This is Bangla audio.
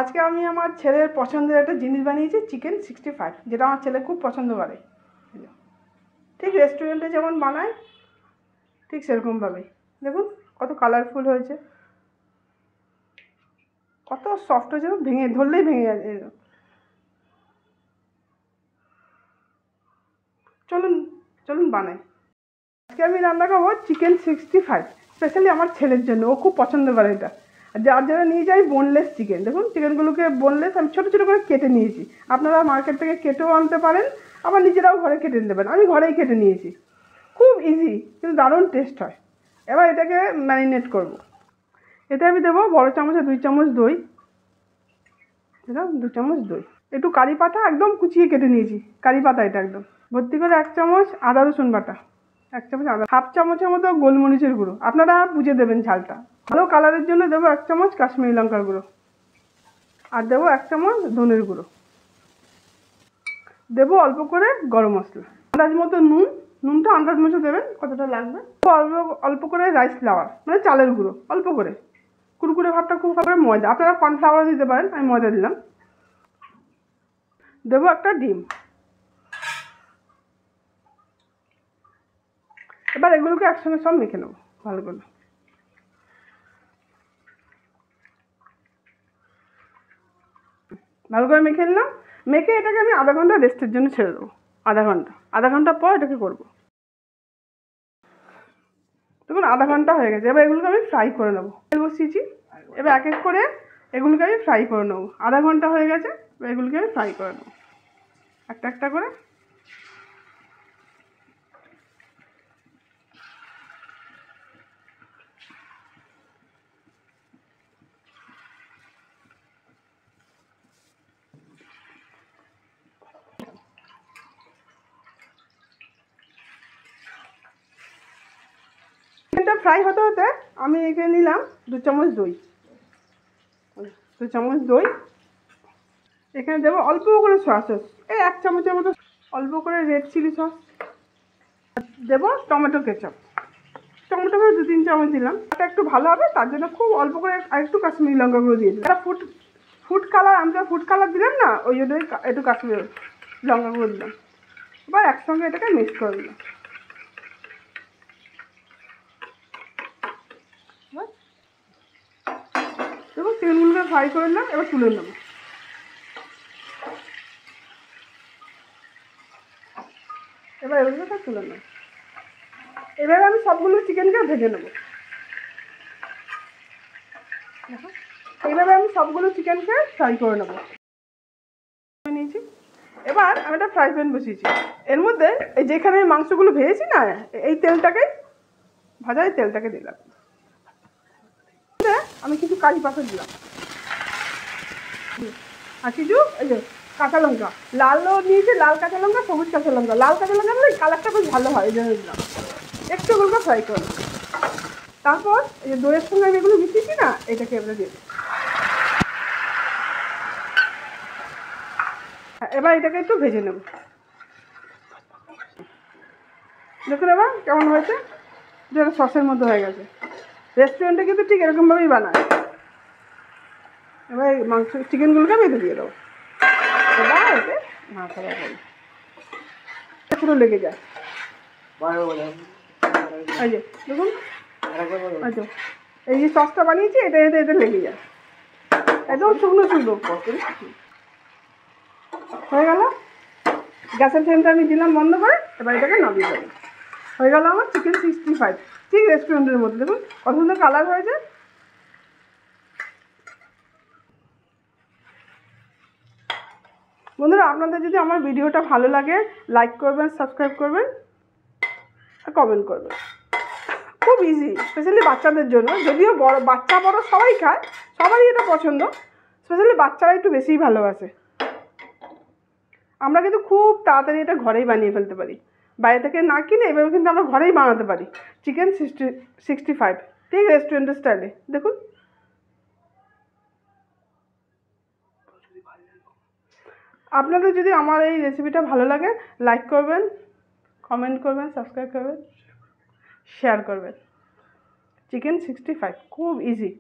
আজকে আমি আমার ছেলের পছন্দের একটা জিনিস বানিয়েছি, চিকেন 65, যেটা আমার ছেলে খুব পছন্দ করে। ঠিক রেস্টুরেন্টে যেমন বানায় ঠিক সেরকমভাবেই। দেখুন কত কালারফুল হয়েছে, কত সফট হয়েছে, ভেঙে ধরলেই ভেঙে যাচ্ছে। চলুন চলুন বানাই। আজকে আমি রান্না করবো চিকেন 65, স্পেশালি আমার ছেলের জন্য। ও খুব পছন্দ করে এটা। যার যারা নিয়ে যাই বোনলেস চিকেন। দেখুন চিকেনগুলোকে বোনলেস আমি ছোটো ছোটো করে কেটে নিয়েছি। আপনারা মার্কেট থেকে কেটেও আনতে পারেন, আবার নিজেরাও ঘরে কেটে নিতে পারেন। আমি ঘরেই কেটে নিয়েছি। খুব ইজি, কিন্তু দারুণ টেস্ট হয়। এবার এটাকে ম্যারিনেট করব। এতে আমি দেবো বড় চামচে 2 চামচ দই, দিলাম 2 চামচ দই, একটু কারি পাতা একদম কুচিয়ে কেটে নিয়েছি, কারি পাতা এটা একদম ভর্তি করে, 1 চামচ আদা রসুন বাটা, 1 চামচ আদা, হাফ চামচের মতো গোলমরিচের গুঁড়ো, আপনারা বুঝে দেবেন ঝালটা। ভালো কালারের জন্য দেবো 1 চামচ কাশ্মীরি লঙ্কার গুঁড়ো, আর দেবো 1 চামচ ধনের গুঁড়ো, দেবো অল্প করে গরম মশলা, আন্দাজ মতো নুন, নুনটা আন্দাজ মতো দেবেন কতটা লাগবে। অল্প অল্প করে রাইস ফ্লাওয়ার, মানে চালের গুঁড়ো অল্প করে, কুরকুরে ভাবটা খুব ভাবে। ময়দা, আপনারা কর্নফ্লাওয়ারও দিতে পারেন, আমি ময়দা দিলাম। দেবো একটা ডিম। এবার এগুলোকে একসঙ্গে সব মেখে নেবো ভালো করে। ভালো করে মেখে নিলাম। মেখে এটাকে আমি আধা ঘন্টা রেস্টের জন্য ছেড়ে দেবো। আধা ঘন্টা পর এটাকে করবো। দেখুন আধা ঘন্টা হয়ে গেছে। এবার এগুলোকে আমি ফ্রাই করে নেবো। তেল বসিয়েছি, এবার এক এক করে এগুলোকে আমি ফ্রাই করে নেবো। আধা ঘন্টা হয়ে গেছে, এবার এগুলোকে আমি ফ্রাই করে নেবো একটা একটা করে। চিকেনটা ফ্রাই হতে হতে আমি এখানে নিলাম 2 চামচ দই, 2 চামচ দই। এখানে দেবো অল্প করে সয়া সস, এই 1 চামচের মতো, অল্প করে রেড চিলি সস, দেবো টমেটো কেচাপ, টমেটো করে 2-3 চামচ দিলাম। এটা একটু ভালো হবে তার জন্য খুব অল্প করে আরেকটু কাশ্মীরি লঙ্কা গুঁড়ো দিয়ে দিলাম। এটা ফুড কালার, আমি তো ফুড কালার দিলাম না, ওই জন্যই একটু কাশ্মীরি লঙ্কা গুঁড়ো দিলাম। এবার একসঙ্গে এটাকে মিক্স করে দিলাম। দেখুন চিকেনগুলোকে ফ্রাই করে নিলাম, এবার তুলে নেবো। এবার এগুলোকে তুলে নেব। এবার আমি সবগুলো চিকেনকে ভেজে নেবো। এইভাবে আমি সবগুলো চিকেনকে ফ্রাই করে নেবো। নিয়েছি, এবার আমি একটা ফ্রাই প্যান বসিয়েছি। এর মধ্যে এই যেখানে মাংসগুলো ভেজেছি না, এই তেলটাকে, ভাজা এই তেলটাকে দিলাম। আমি কিছু কারি পাতা দিলাম, আর কিছু এই যে কাঁচা লঙ্কা, লালও নিয়েছি, লাল কাঁচা লঙ্কা, সবুজ কাঁচা লঙ্কা। লাল কাঁচা লঙ্কা দিলে কালারটা খুব ভালো হয়, এই জন্য দিলাম। একটু এগুলো ফ্রাই করলাম। তারপর এই যে দইয়ের সঙ্গে আমি এগুলো মিশিয়েছি না, এটাকে এবারে দিয়ে, এবার এটাকে একটু ভেজে নেব। দেখুন এবার কেমন হয়েছে, যেটা সসের মধ্যে হয়ে গেছে। রেস্টুরেন্টে কিন্তু ঠিক এরকমভাবেই বানায়। এবার মাংস চিকেনগুলোকে আমি দিয়ে দেবো। এবার এতে মাংসটা করবো, পুরো লেগে যায়। এই যে দেখুন, এই যে সসটা বানিয়েছি, এটা এতে এতে লেগে যায় একদম শুকনো শুকনো হয়ে গেল। গ্যাসের ফ্লেমটা আমি দিলাম বন্ধ করে। এবার এটাকে নামিয়ে দেবো। হয়ে গেল আমার চিকেন 65, ঠিক রেস্টুরেন্টের মধ্যে। দেখুন কত সুন্দর কালার হয়েছে। বন্ধুরা, আপনাদের যদি আমার ভিডিওটা ভালো লাগে, লাইক করবেন, সাবস্ক্রাইব করবেন আর কমেন্ট করবেন। খুব ইজি, স্পেশালি বাচ্চাদের জন্য। যদিও বড়, বাচ্চা বড় সবাই খায়, সবারই এটা পছন্দ, স্পেশালি বাচ্চারা একটু বেশিই ভালোবাসে। আমরা কিন্তু খুব তাড়াতাড়ি এটা ঘরেই বানিয়ে ফেলতে পারি, বাইরে থেকে না কিনে। এভাবে কিন্তু আমরা ঘরেই বানাতে পারি চিকেন 65, ঠিক রেস্টুরেন্টের স্টাইলে। দেখুন, আপনাদের যদি আমার এই রেসিপিটা ভালো লাগে, লাইক করবেন, কমেন্ট করবেন, সাবস্ক্রাইব করবেন, শেয়ার করবেন। চিকেন 65 খুব ইজি।